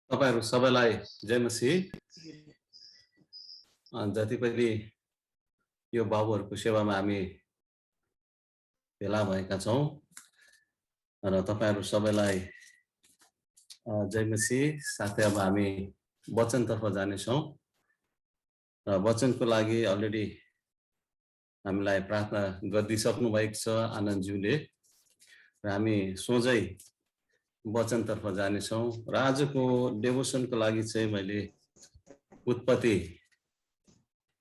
तपाईहरु सबैलाई जय मसीह। जति पनि यो बाबुहरुको सेवामा हामी भेला भएका छौं र तपाईहरु सबैलाई जय मसीह। साथै अब हामी वचनतर्फ जाने छौं र वचनको लागि अलरेडी हामीलाई प्रार्थना गरिदिसक्नु भएको छ आनन्दज्यूले र हामी सोझै वचनतर्फ जाने छौं र आजको डेभोसनको लागि चाहिँ मैले उत्पत्ति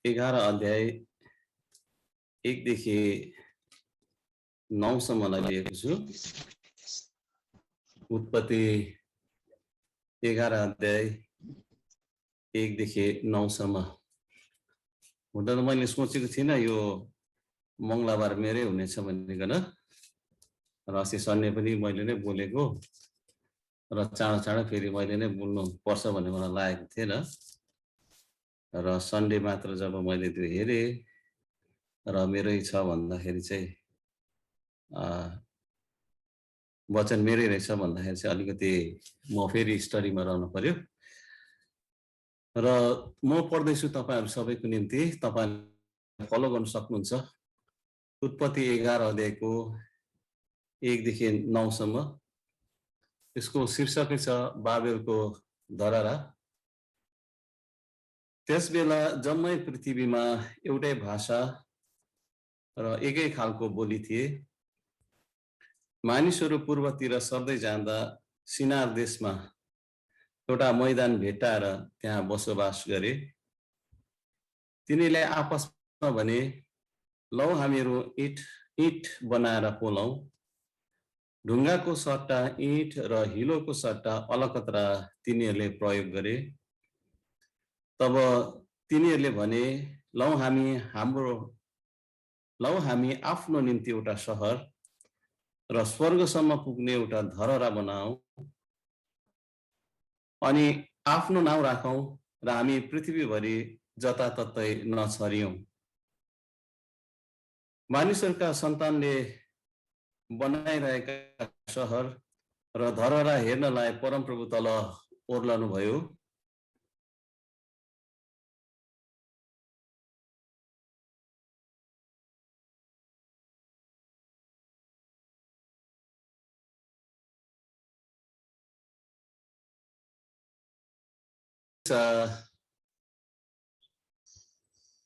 11 अध्याय 1 देखि 9 सम्मलाई लिएको छु। उत्पत्ति 11 अध्याय 1 देखि 9 सम्म। हुँदा त मैले सोचेको थिइनँ यो मंगलबार मेरै हुनेछ भनिकन र अस्ति सन्डे पनि मैले नै बोलेको र चाँडो फेरि मैले नै बोल्नु पर्छ भन्ने मलाई लागेको थिएन र सन्डे मात्र जब मैले त्यो हेरेँ र मेरै छ भन्दाखेरि चाहिँ वचन मेरै रहेछ भन्दाखेरि चाहिँ अलिकति म फेरि स्टडीमा रहनु पर्यो र म पढ्दैछु तपाईहरु सबैको निम्ति। तपाईहरुले फलो गर्न सक्नुहुन्छ। उत्पत्ति 11 अध्यायको 1 देखि 9 सम्म। यसको शीर्षकै छ बाबेलको धरहरा। त्यसबेला जम्मै पृथ्वीमा एउटै भाषा र एकै खालको बोली थिए। मानिसहरू पूर्वतिर सर्दै जाँदा सिनार देशमा एउटा मैदान भेट्टाएर त्यहाँ बसोबास गरे। तिनीले आपसमा भने, लौ हामीहरू इट बनाएर पोलौं। ढुङ्गाको सट्टा इट र हिलोको सट्टा अलकत्रा तिनीहरूले प्रयोग गरे। तब तिनीहरूले भने, लौ हामी आफ्नो निम्ति एउटा शहर र स्वर्गसम्म पुग्ने एउटा धरहरा बनाऊ अनि आफ्नो नाउँ राखौं र हामी पृथ्वीभरि जताततै नछरियौं। मानिसहरूका सन्तानले बनाइरहेका शहर र धरहरा हेर्नलाई परमप्रभु तल ओर्लनु भयो।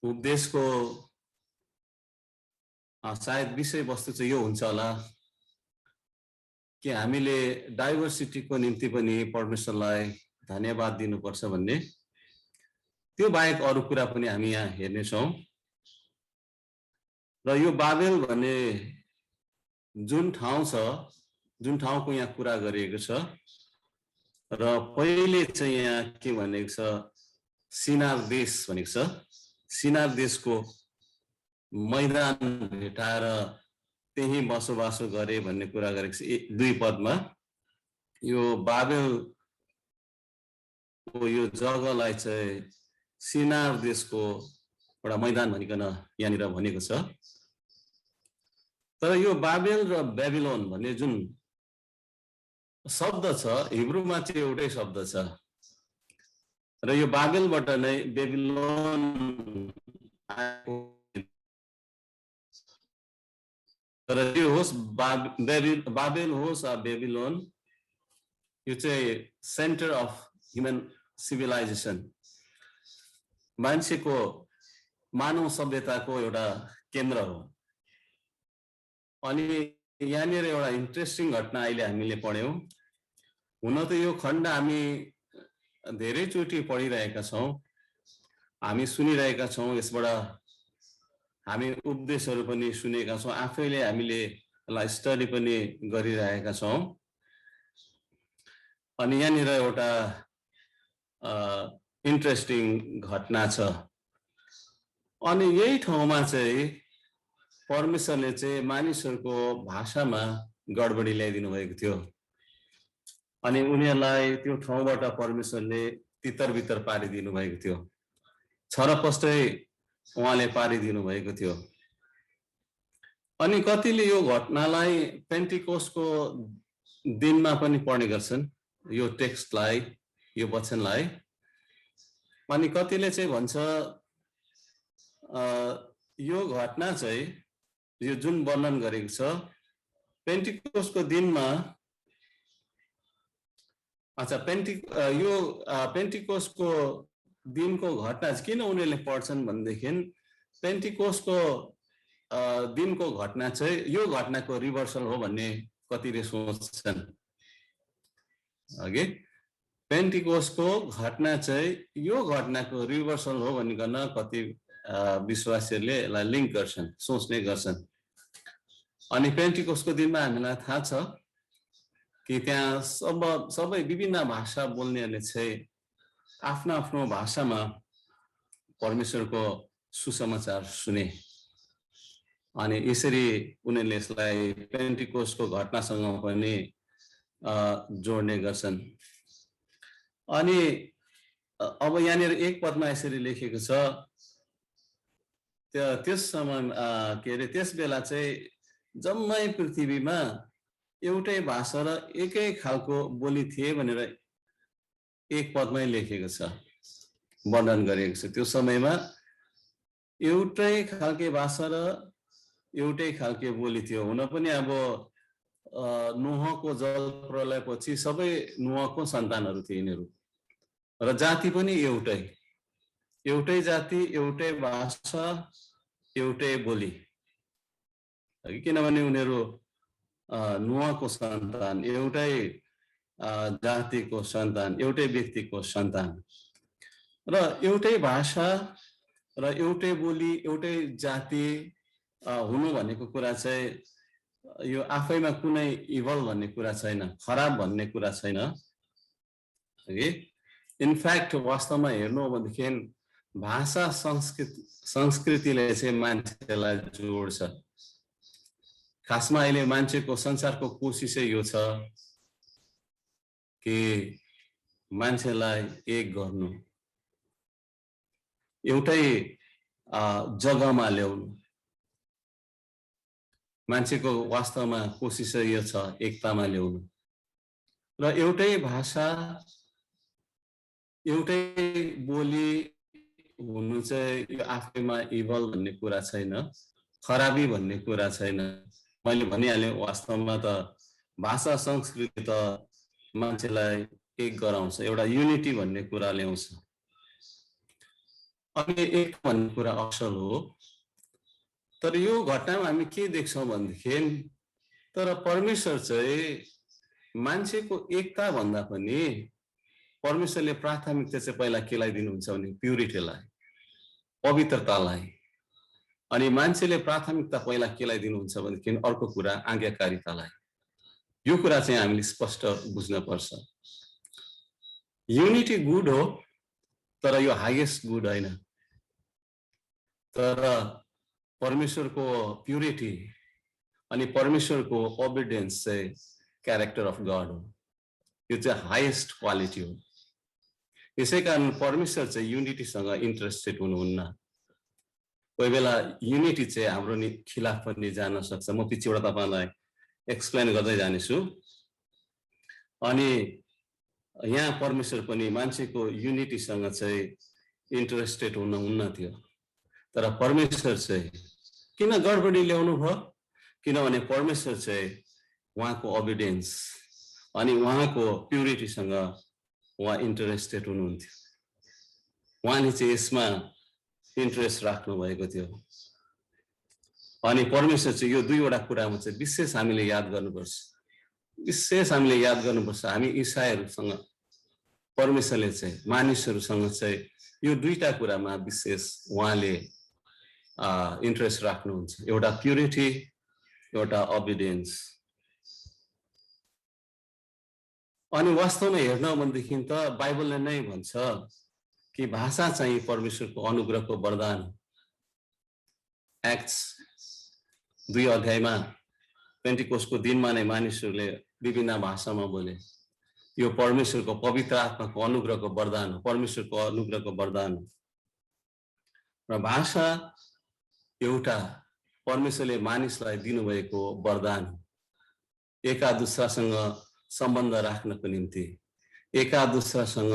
उपदेशको सायद विषय वस्तु चाहिँ यो हुन्छ होला कि हामीले डाइभर्सिटीको निम्ति पनि परमेश्वरलाई धन्यवाद दिनुपर्छ भन्ने। त्यो बाहेक अरु कुरा पनि हामी यहाँ हेर्ने छौं र यो बाबेल भन्ने जुन ठाउँ छ, जुन ठाउँको यहाँ कुरा गरिएको छ र पहिले चाहिँ यहाँ के भनेको छ, सिनार देश भनेको छ। सिनार देशको मैदान भेटाएर त्यही बसोबासो गरे भन्ने कुरा गरेको छ 2 पदमा। यो बाबेलको यो जग्गालाई चाहिँ सिनार देशको एउटा मैदान भनिकन यहाँनिर भनेको छ। तर यो बाबेल र बेबिलोन भन्ने जुन शब्द छ, हिब्रूमा चाहिँ एउटै शब्द छ र यो बाबेलबाट नै बेबिलोन आएको। तर यो होस् बाबेल होस् वा बेबिलोन, यो चाहिँ सेन्टर अफ ह्युमन सिभिलाइजेसन, मान्छेको मानव सभ्यताको एउटा केन्द्र हो। अनि यहाँनिर एउटा इन्ट्रेस्टिङ घटना अहिले हामीले पढ्यौं। हुन त यो खण्ड हामी धेरैचोटि पढिरहेका छौं, हामी सुनिरहेका छौं, यसबाट हामी उपदेशहरू पनि सुनेका छौं, आफैले हामीले यसलाई स्टडी पनि गरिरहेका छौं। अनि यहाँनिर एउटा इन्ट्रेस्टिङ घटना छ। अनि यही ठाउँमा चाहिँ परमेश्वरले चाहिँ मानिसहरूको भाषामा गडबडी ल्याइदिनु भएको थियो अनि उनीहरूलाई त्यो ठाउँबाट परमेश्वरले तितरबितर पारिदिनु भएको थियो, छरपष्टै उहाँले पारिदिनु भएको थियो। अनि कतिले यो घटनालाई पेन्टिकोस्टको दिनमा पनि पढ्ने गर्छन्, यो टेक्स्टलाई यो वचनलाई। अनि कतिले चाहिँ भन्छ यो घटना चाहिँ यो जुन वर्णन गरेको छ पेन्टिकोस्टको दिनमा यो पेन्टिकोस्टको दिनको घटना चाहिँ किन उनीहरूले पढ्छन् भनेदेखि पेन्टिकोस्टको दिनको घटना चाहिँ यो घटनाको रिभर्सल हो भन्ने कतिले सोच्छन्। अघि पेन्टिकोस्टको घटना चाहिँ यो घटनाको रिभर्सल हो भनिकन कति विश्वासीहरूले यसलाई लिङ्क गर्छन्, सोच्ने गर्छन्। अनि पेन्टिकोस्टको दिनमा हामीलाई थाहा छ कि त्यहाँ सबै विभिन्न भाषा बोल्नेहरूले चाहिँ आफ्नो आफ्नो भाषामा परमेश्वरको सुसमाचार सुने। अनि यसरी उनीहरूले यसलाई पेन्टिकोस्टको घटनासँग पनि जोड्ने गर्छन्। अनि अब यहाँनिर एक पदमा यसरी लेखेको छ त्यस समय त्यस बेला चाहिँ जम्मै पृथ्वीमा एउटै भाषा र एकै खालको बोली थिए भनेर एक पदमै लेखेको छ, वर्णन गरेको छ। त्यो समयमा एउटै खालके भाषा र एउटै खालके बोली थियो। हुन पनि अब नोहको जल प्रलयपछि सबै नोहको सन्तानहरू थिए यिनीहरू, र जाति पनि एउटै जाति, एउटै भाषा, एउटै बोली। किनभने उनीहरू नोहको सन्तान, एउटै जातिको सन्तान, एउटै व्यक्तिको सन्तान, र एउटै भाषा र एउटै बोली, एउटै जाति हुनु भनेको कुरा चाहिँ यो आफैमा कुनै इभल भन्ने कुरा छैन, खराब भन्ने कुरा छैन। इनफ्याक्ट वास्तवमा हेर्नु हो भनेदेखि भाषा संस्कृतिले चाहिँ मान्छेलाई जोड्छ। खासमा अहिले मान्छेको संसारको कोसिसै यो छ कि मान्छेलाई एक गर्नु, एउटै जग्गामा ल्याउनु। मान्छेको वास्तवमा कोसिस यो छ एकतामा ल्याउनु, र एउटै भाषा, एउटै बोली हुनु चाहिँ यो आफैमा इभल भन्ने कुरा छैन, खराबी भन्ने कुरा छैन। मैले भनिहालेँ वास्तवमा त भाषा संस्कृति त मान्छेलाई एक गराउँछ, एउटा युनिटी भन्ने कुरा ल्याउँछ। अनि एक भन्ने कुरा असल हो। तर यो घटनामा हामी के देख्छौँ भनेदेखि तर परमेश्वर चाहिँ मान्छेको एकता भन्दा पनि परमेश्वरले प्राथमिकता चाहिँ पहिला केलाई दिनुहुन्छ भने प्युरिटीलाई, पवित्रतालाई। अनि मान्छेले प्राथमिकता पहिला केलाई दिनुहुन्छ भनेदेखि अर्को कुरा आज्ञाकारितालाई। यो कुरा चाहिँ हामीले स्पष्ट बुझ्न पर्छ। युनिटी गुड हो, तर यो हाइएस्ट गुड होइन। तर परमेश्वरको प्युरिटी अनि परमेश्वरको ओबिडियन्स चाहिँ क्यारेक्टर अफ गड हो। यो चाहिँ हाइएस्ट क्वालिटी हो। यसै कारण परमेश्वर चाहिँ युनिटीसँग इन्ट्रेस्टेड हुनुहुन्न। कोही बेला युनिटी चाहिँ हाम्रो खिलाफ पनि जान सक्छ। म पछिबाट तपाईलाई एक्सप्लेन गर्दै जानेछु। अनि यहाँ परमेश्वर पनि मान्छेको युनिटीसँग चाहिँ इन्ट्रेस्टेड हुनुहुन्न थियो। तर परमेश्वर चाहिँ किन गडबडी ल्याउनु भयो? किनभने परमेश्वर चाहिँ उहाँको ओबिडियन्स अनि उहाँको प्युरिटीसँग उहाँ इन्ट्रेस्टेड हुनुहुन्थ्यो। उहाँले चाहिँ यसमा इन्ट्रेस्ट राख्नु भएको थियो। अनि परमेश्वर चाहिँ यो दुईवटा कुरामा चाहिँ विशेष हामीले याद गर्नुपर्छ। हामी ईसाईहरूसँग परमेश्वरले चाहिँ मानिसहरूसँग चाहिँ यो दुईटा कुरामा विशेष उहाँले इन्ट्रेस्ट राख्नुहुन्छ। एउटा प्युरिटी, एउटा ओबिडियन्स। अनि वास्तवमा हेर्न भनेदेखि त बाइबलले नै भन्छ कि भाषा चाहिँ परमेश्वरको अनुग्रहको वरदान। एक्ट्स 2 अध्यायमा पेन्टिकोस्टको दिनमा नै मानिसहरूले विभिन्न भाषामा बोले। यो परमेश्वरको पवित्र आत्माको अनुग्रहको वरदान हो, परमेश्वरको अनुग्रहको वरदान हो। र भाषा एउटा परमेश्वरले मानिसलाई दिनुभएको वरदान हो, एका दुस्रासँग सम्बन्ध राख्नको निम्ति, एका दोस्रासँग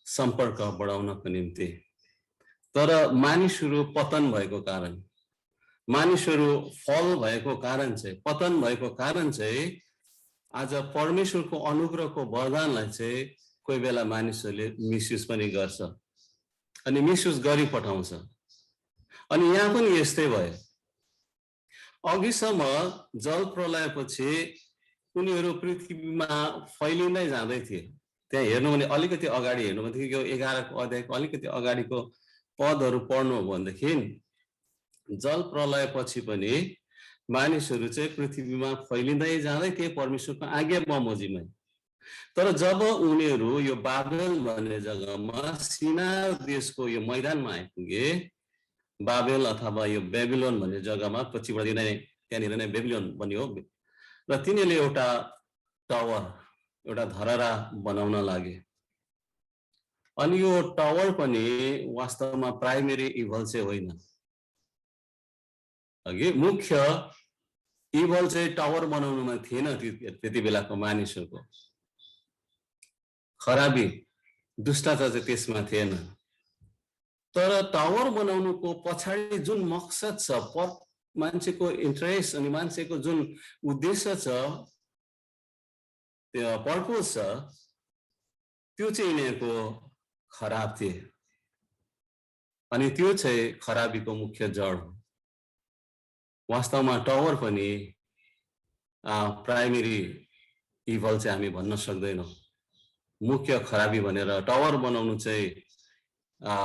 सम्पर्क बढाउनको निम्ति। तर मानिसहरू पतन भएको कारण, मानिसहरू फल भएको कारण चाहिँ, पतन भएको कारण चाहिँ आज परमेश्वरको अनुग्रहको वरदानलाई चाहिँ कोही बेला मानिसहरूले मिसयुज पनि गर्छ अनि मिसयुज गरी पठाउँछ। अनि यहाँ पनि यस्तै भयो। अघिसम्म जल प्रलयपछि उनीहरू पृथ्वीमा फैलिँदै जाँदै थिए। त्यहाँ हेर्नु भने अलिकति अगाडि हेर्नु भनेदेखि यो 11 अध्यायको अलिकति अगाडिको पदहरू पढ्नु हो भनेदेखि जल प्रलयपछि पनि मानिसहरू चाहिँ पृथ्वीमा फैलिँदै जाँदै थिए परमेश्वरको आज्ञा बमोजिममै। तर जब उनीहरू यो बाबेल भन्ने जग्गामा सिनार देशको यो मैदानमा आइपुगे, बाबेल अथवा यो बेबिलोन भन्ने जग्गामा पछिबाट नै त्यहाँनिर नै बेबिलोन बन्यो र तिनीहरूले एउटा टावर, एउटा धरहरा बनाउन लागे। अनि यो टावर पनि वास्तवमा प्राइमेरी इभल चाहिँ होइन। अघि मुख्य इभल चाहिँ टावर बनाउनुमा थिएन त्यति बेलाको मानिसहरूको। खराबी, दुष्टता चाहिँ त्यसमा थिएन। तर टावर बनाउनुको पछाडि जुन मकसद छ, मान्छेको इन्ट्रेस्ट अनि मान्छेको जुन उद्देश्य छ, त्यो पर्पज छ, त्यो चाहिँ यिनीहरूको खराब थिए। अनि त्यो चाहिँ खराबीको मुख्य जड हो। वास्तवमा टावर पनि प्राइमेरी इभल चाहिँ हामी भन्न सक्दैनौँ। मुख्य खराबी भनेर टावर बनाउनु चाहिँ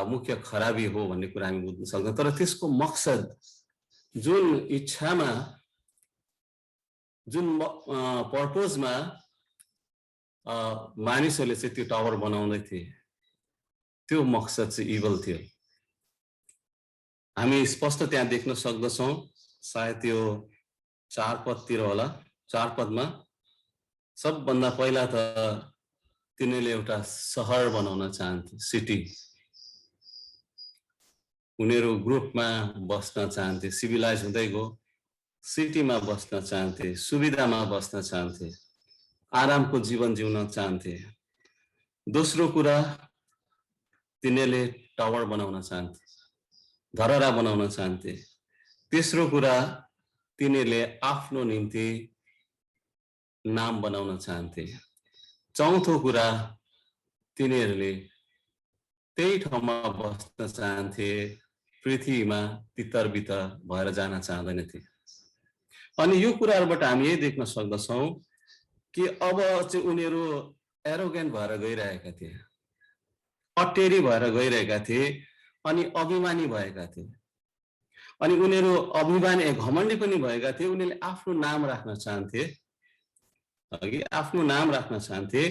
मुख्य खराबी हो भन्ने कुरा हामी बुझ्न सक्छौँ। तर त्यसको मकसद, जुन इच्छामा, जुन पर्पजमा मानिसहरूले चाहिँ त्यो टावर बनाउँदै थिए, त्यो मकसद चाहिँ इभल थियो। हामी स्पष्ट त्यहाँ देख्न सक्दछौँ। सायद त्यो 4 पदतिर होला। 4 पदमा सबभन्दा पहिला त तिनीहरूले एउटा सहर बनाउन चाहन्थे, सिटी। उनीहरू ग्रुपमा बस्न चाहन्थे, सिभिलाइज हुँदै गयो, सिटीमा बस्न चाहन्थे, सुविधामा बस्न चाहन्थे, आरामको जीवन जिउन चाहन्थे। दोस्रो कुरा, तिनीहरूले टावर बनाउन चाहन्थे, धरहरा बनाउन चाहन्थे। तेस्रो कुरा, तिनीहरूले आफ्नो निम्ति नाम बनाउन चाहन्थे। चौथो कुरा, तिनीहरूले त्यही ठाउँमा बस्न चाहन्थे, पृथ्वीमा तितर-बितर भएर जान चाहँदैनथे। अनि यो कुराहरूबाट हामी यही देख्न सक्दछौँ कि अब चाहिँ उनीहरू एरोगेन्ट भएर गइरहेका थिए, अटेरी भएर गइरहेका थिए अनि अभिमानी भएका थिए। अनि उनीहरू अभिमानी, घमण्डी पनि भएका थिए। उनीहरूले आफ्नो नाम राख्न चाहन्थे, अघि आफ्नो नाम राख्न चाहन्थे।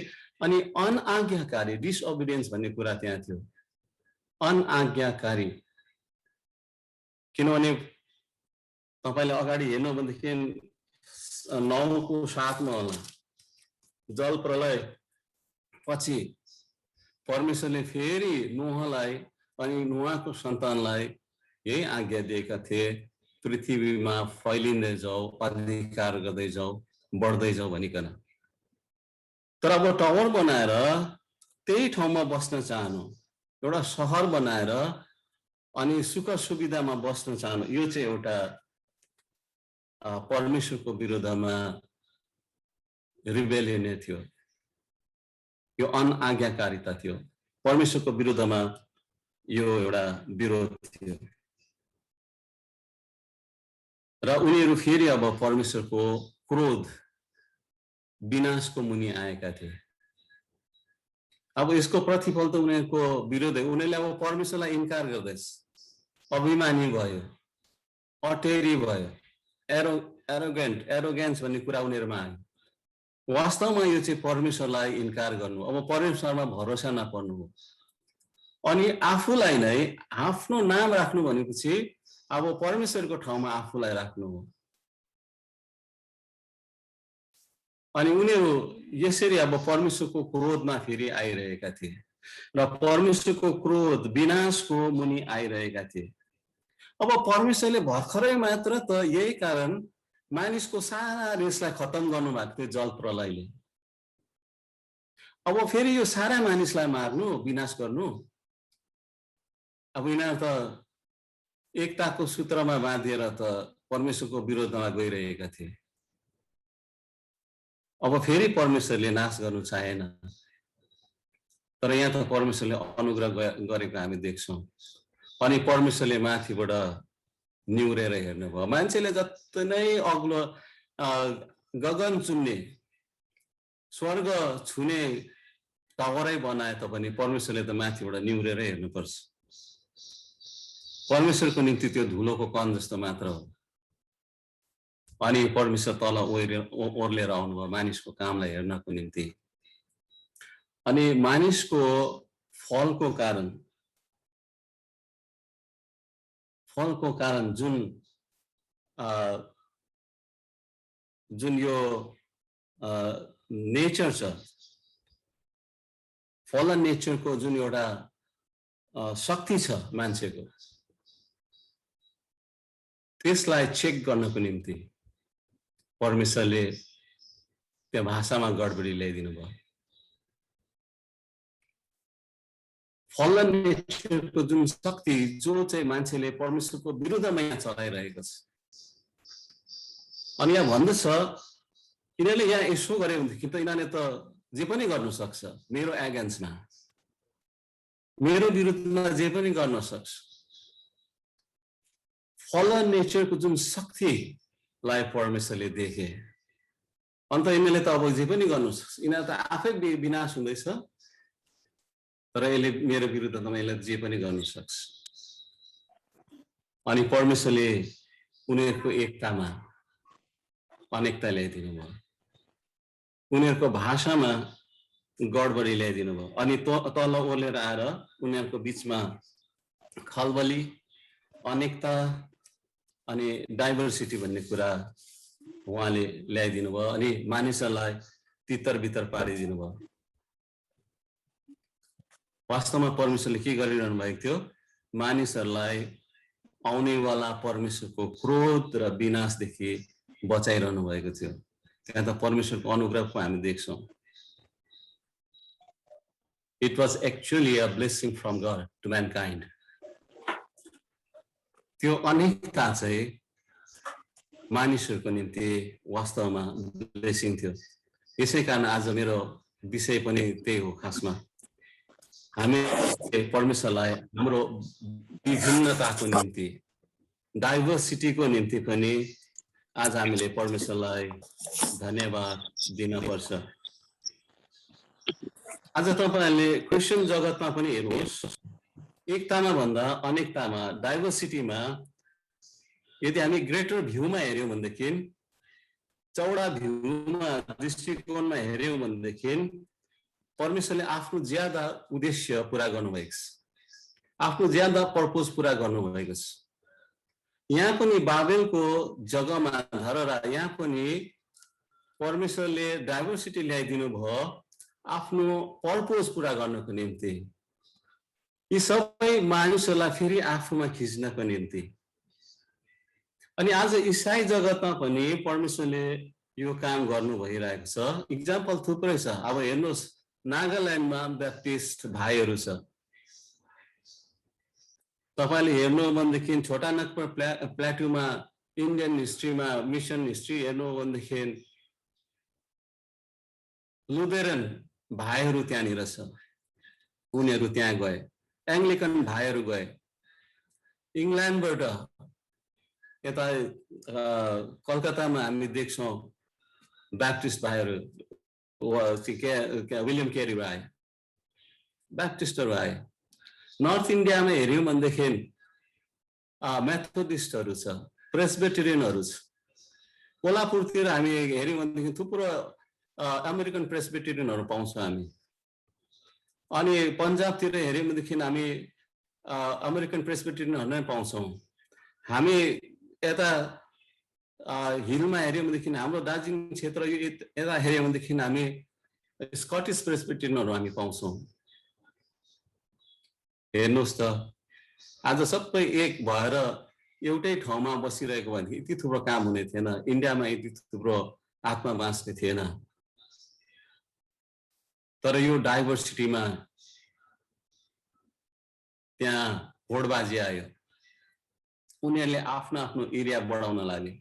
अनि अनआज्ञाकारी, डिसओबिडियन्स भन्ने कुरा त्यहाँ थियो, अनआज्ञाकारी। किनभने तपाईले अगाडि हेर्नु भनेदेखि 9:7 मा होला, जल प्रलय पछि परमेश्वरले फेरि नोहलाई अनि नोहको सन्तानलाई यही आज्ञा दिएका थिए, पृथ्वीमा फैलिँदै जाऊ, अधिकार गर्दै जाऊ, बढ्दै जाऊ भनिकन। तर अब टावर बनाएर त्यही ठाउँमा बस्न चाहनु, एउटा सहर बनाएर अनि सुख सुविधामा बस्न चाहनु, यो चाहिँ एउटा परमेश्वरको विरुद्धमा रिबेलियन थियो। यो अनआज्ञाकारिता थियो, परमेश्वरको विरुद्धमा यो एउटा विरोध थियो। र उनीहरू फेरि अब परमेश्वरको क्रोध, विनाशको मुनि आएका थिए। अब यसको प्रतिफल त उनीहरूको विरोध है। उनीहरूले अब परमेश्वरलाई इन्कार गर्दैछ, अभिमानी भयो, अटेरी भयो, एरोगेन्स भन्ने कुरा उनीहरूमा आयो। वास्तवमा यो चाहिँ परमेश्वरलाई इन्कार गर्नु, अब परमेश्वरमा भरोसा नपर्नु हो। अनि आफूलाई नै आफ्नो नाम राख्नु भनेपछि अब परमेश्वरको ठाउँमा आफूलाई राख्नु हो। अनि उनीहरू यसरी अब परमेश्वरको क्रोधमा फेरि आइरहेका थिए र परमेश्वरको क्रोध, विनाशको मुनि आइरहेका थिए। अब परमेश्वरले भर्खरै मात्र त यही कारण मानिसको सारा रेसलाई खत्तम गर्नुभएको थियो जल प्रलयले। अब फेरि यो सारा मानिसलाई मार्नु विनाश गर्नु अब यिनीहरू त एकताको सूत्रमा बाँधिएर त परमेश्वरको विरोधमा गइरहेका थिए अब फेरि परमेश्वरले नाश गर्नु चाहेन तर यहाँ त परमेश्वरले अनुग्रह गरेको हामी देख्छौं अनि परमेश्वरले माथिबाट निउरेर हेर्नुभयो मान्छेले जति नै अग्लो गगन चुन्ने स्वर्ग छुने टावरै बनाए तापनि परमेश्वरले त माथिबाट निउरेर हेर्नुपर्छ परमेश्वरको निम्ति त्यो धुलोको कण जस्तो मात्र हो अनि परमेश्वर तल ओर्लेर आउनुभयो मानिसको कामलाई हेर्नको निम्ति अनि मानिसको फलको कारण जुन यो नेचर छ फलन नेचरको जुन एउटा शक्ति छ मान्छेको त्यसलाई चेक गर्नको निम्ति परमेश्वरले त्यो भाषामा गडबडी ल्याइदिनु भयो फलन नेचरको जुन शक्ति जो चाहिँ मान्छेले परमेश्वरको विरुद्धमा यहाँ चलाइरहेको छ अनि यहाँ भन्दछ यिनीहरूले यहाँ यसो गरे भनेदेखि त यिनीहरूले त जे पनि गर्न सक्छ मेरो एगेन्स्टमा मेरो विरुद्धमा जे पनि गर्न सक्छ फलन नेचरको जुन शक्तिलाई परमेश्वरले देखे अन्त यिनीहरूले त अब जे पनि गर्न सक्छ यिनीहरू त आफै विनाश हुँदैछ तर यसले मेरो विरुद्धमा यसले जे पनि गर्न सक्छ अनि परमेश्वरले उनीहरूको एकतामा अनेकता ल्याइदिनु भयो उनीहरूको भाषामा गडबडी ल्याइदिनु भयो अनि तल ओर्लेर आएर उनीहरूको बीचमा खलबली अनेकता अनि डाइभर्सिटी भन्ने कुरा उहाँले ल्याइदिनु भयो अनि मानिसहरूलाई तितर बितर पारिदिनु भयो वास्तवमा परमेश्वरले के गरिरहनु भएको थियो मानिसहरूलाई आउनेवाला परमेश्वरको क्रोध र विनाशदेखि बचाइरहनु भएको थियो त्यहाँ त परमेश्वरको अनुग्रहको हामी देख्छौं It was actually a blessing from God to mankind. त्यो अनेकता चाहिँ मानिसहरूको निम्ति वास्तवमा ब्लेसिङ थियो यसैकारण आज मेरो विषय पनि त्यही हो खासमा हामी परमेश्वरलाई हाम्रो विभिन्नताको निम्ति डाइभर्सिटीको निम्ति पनि आज हामीले परमेश्वरलाई धन्यवाद दिनुपर्छ आज तपाईहरुले क्रिश्चियन जगतमा पनि हेर्नुहोस् एकतामा भन्दा अनेकतामा डाइभर्सिटीमा यदि हामी ग्रेटर भ्यूमा हेर्यौं भनेदेखि चौडा भ्यूमा दृष्टिकोणमा हेर्यौं भनेदेखि परमेश्वरले आफ्नो ज्यादा उद्देश्य पूरा गर्नुभएको छ आफ्नो ज्यादा पर्पस पूरा गर्नुभएको छ यहाँ पनि बाबेलको जग्गामा धरहरा यहाँ पनि परमेश्वरले डाइभर्सिटी ल्याइदिनु भयो आफ्नो पर्पस पूरा गर्नको निम्ति यी सबै मानिसहरूलाई फेरि आफूमा खिच्नको निम्ति अनि आज ईसाई जगतमा पनि परमेश्वरले यो काम गर्नु भइरहेको छ एक्जाम्पल थुप्रै छ अब हेर्नुहोस् नागाल्यान्डमा ब्याप्टिस्ट भाइहरू छ तपाईले हेर्नु भनेदेखि छोटा नागपुर प्लेटुमा इन्डियन हिस्ट्रीमा मिशन हिस्ट्री हेर्नु भनेदेखि लुथेरन भाइहरू त्यहाँनिर छ उनीहरू त्यहाँ गए एङ्ग्लिकन भाइहरू गए इङ्ल्यान्डबाट यता कलकत्तामा हामी देख्छौं ब्याप्टिस्ट भाइहरू विलियम क्यारी आए ब्याप्टिस्टहरू आए नर्थ इन्डियामा हेर्यौं भनेदेखि मेथोडिस्टहरू छ प्रेस्बिटेरियनहरू छ कोल्हापुरतिर हामी हेर्यौं भनेदेखि थुप्रो अमेरिकन प्रेस्बिटेरियनहरू पाउँछौं हामी अनि पन्जाबतिर हेर्यौं भनेदेखि हामी अमेरिकन प्रेस्बिटेरियनहरू नै पाउँछौं हामी यता हिलमा हेर्यौं भनेदेखि हाम्रो दार्जिलिङ क्षेत्र यता हेर्यौं भनेदेखि हामी स्कटिस प्रेस्बिटेरियनहरू हामी पाउँछौं हेर्नुस् त आज सबै एक भएर एउटै ठाउँमा बसिरहेको भने यति थुप्रो काम हुने थिएन इन्डियामा यति थुप्रो आत्मा बाँच्ने थिएन तर यो डाइभर्सिटीमा त्यहाँ होडबाजी आयो। उनीहरूले आफ्नो आफ्नो एरिया बढाउन लागे,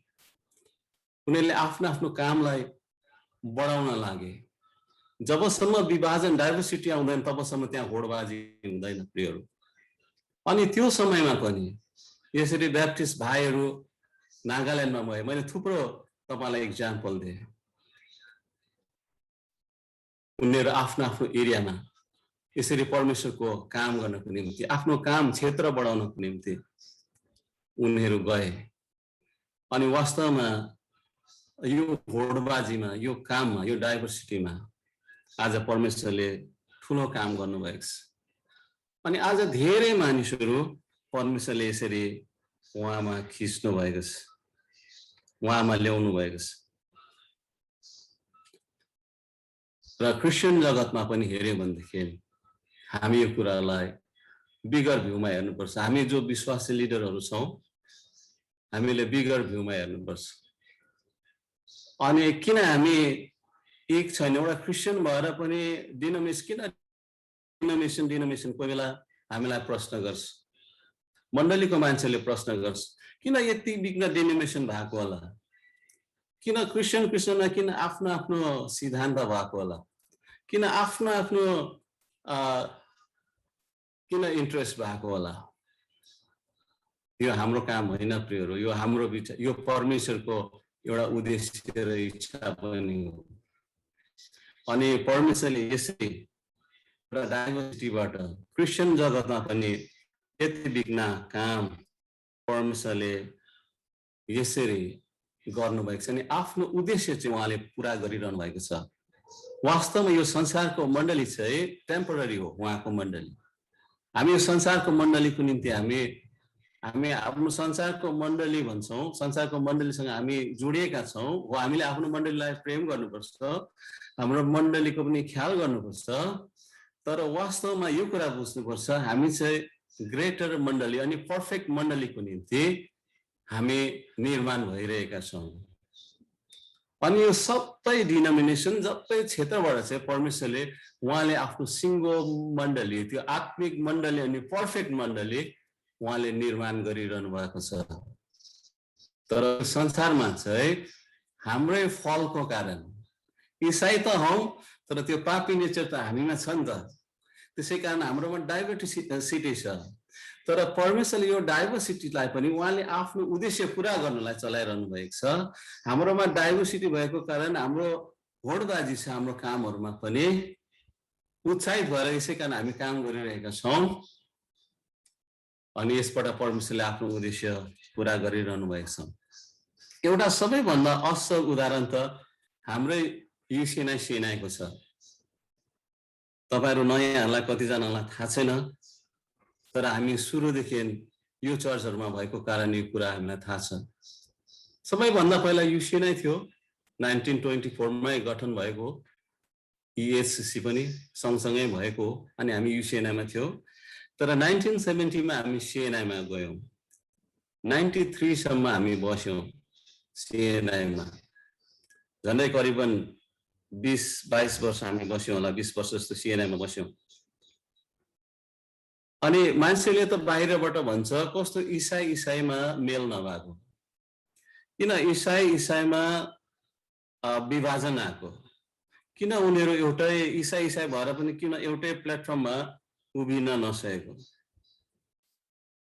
उनीहरूले आफ्नो आफ्नो कामलाई बढाउन लागे। जबसम्म विभाजन डाइभर्सिटी आउँदैन तबसम्म त्यहाँ होडबाजी हुँदैन प्रियहरू। अनि त्यो समयमा पनि यसरी ब्याप्टिस्ट भाइहरू नागाल्यान्डमा भए, मैले थुप्रो तपाईलाई एक्जाम्पल दिएँ। उनीहरू आफ्नो आफ्नो एरियामा यसरी परमेश्वरको काम गर्नको निम्ति, आफ्नो काम क्षेत्र बढाउनको निम्ति उनीहरू गए। अनि वास्तवमा यो होडबाजीमा, यो काममा, यो डाइभर्सिटीमा आज परमेश्वरले ठुलो काम गर्नुभएको छ। अनि आज धेरै मानिसहरू परमेश्वरले यसरी उहाँमा खिच्नु भएको छ, उहाँमा ल्याउनु भएको छ। र क्रिस्चियन जगतमा पनि हेर्यो भनेदेखि हामी यो कुरालाई बिगर भ्यूमा हेर्नुपर्छ। हामी जो विश्वासी लिडरहरू छौँ, हामीले बिगर भ्यूमा हेर्नुपर्छ। अनि किन हामी एक छैन, एउटा क्रिस्चियन भएर पनि डिनोमिनेसन कोही बेला हामीलाई प्रश्न गर्छ, मण्डलीको मान्छेले प्रश्न गर्छ, किन यति बिघ्न डिनोमिनेसन भएको होला, किन क्रिस्चियनमा किन आफ्नो आफ्नो सिद्धान्त भएको होला, किन आफ्नो आफ्नो किन इन्ट्रेस्ट भएको होला। यो हाम्रो काम होइन प्रियहरू, यो हाम्रो विचार, यो परमेश्वरको एउटा उद्देश्य र इच्छा पनि हो। अनि परमेश्वरले यसरी र डाइभर्सिटीबाट क्रिस्चियन जगतमा पनि यति बिघ्न काम परमेश्वरले यसरी गर्नुभएको छ। अनि आफ्नो उद्देश्य चाहिँ उहाँले पुरा गरिरहनु भएको छ। वास्तवमा यो संसारको मण्डली चाहिँ टेम्पोररी हो, उहाँको मण्डली। हामी यो संसारको मण्डलीको निम्ति हामी आफ्नो संसारको मण्डली भन्छौँ, संसारको मण्डलीसँग हामी जोडिएका छौँ। हो, हामीले आफ्नो मण्डलीलाई प्रेम गर्नुपर्छ, हाम्रो मण्डलीको पनि ख्याल गर्नुपर्छ। तर वास्तवमा यो कुरा बुझ्नुपर्छ, हामी चाहिँ ग्रेटर मण्डली अनि पर्फेक्ट मण्डलीको निम्ति हामी निर्माण भइरहेका छौँ। अनि यो सबै डिनोमिनेसन, सबै क्षेत्रबाट चाहिँ परमेश्वरले उहाँले आफ्नो सिङ्गो मण्डली, त्यो आत्मिक मण्डली अनि पर्फेक्ट मण्डली उहाँले निर्माण गरिरहनु भएको छ। तर संसारमा चाहिँ हाम्रै फलको कारण, ईसाई त हौँ तर त्यो पापी नेचर त हामीमा छ नि त, त्यसै कारण हाम्रोमा डाइभर्सिटी छ। तर परमेश्वरले यो डाइभर्सिटीलाई पनि उहाँले आफ्नो उद्देश्य पुरा गर्नलाई चलाइरहनु भएको छ। हाम्रोमा डाइभर्सिटी भएको कारण हाम्रो होडबाजी छ हाम्रो कामहरूमा पनि, उत्साहित भएर यसै कारण हामी काम गरिरहेका छौँ। अनि यसबाट परमेश्वरले आफ्नो उद्देश्य पुरा गरिरहनु भएको छ। एउटा सबैभन्दा असल उदाहरण त हाम्रै युसिएनआईको छ। तपाईहरु नयाँहरूलाई कतिजनालाई थाहा छैन, तर हामी सुरुदेखि यो चर्चहरुमा भएको कारण यो कुरा हामीलाई थाहा छ। सबैभन्दा पहिला युसिएनआई थियो, 1924 मै गठन भएको। ईएससी पनि सँगसँगै भएको, अनि हामी युसिएनआईमा थियौं। तर 1970 मा हामी सिएनआईमा गयौं। 93 सम्म हामी बस्यौं सिएनआईमा। झन्डै करिबन 20-22 वर्ष हामी बस्यौं होला, 20 वर्ष जस्तो सिएनआईमा बस्यौं। अनि मान्छेले त बाहिरबाट भन्छ कस्तो ईसाईमा मेल नभएको, किन ईसाईमा विभाजन आएको, किन उनीहरू एउटै ईसाई भएर पनि किन एउटै प्लेटफर्ममा उभिन नसकेको।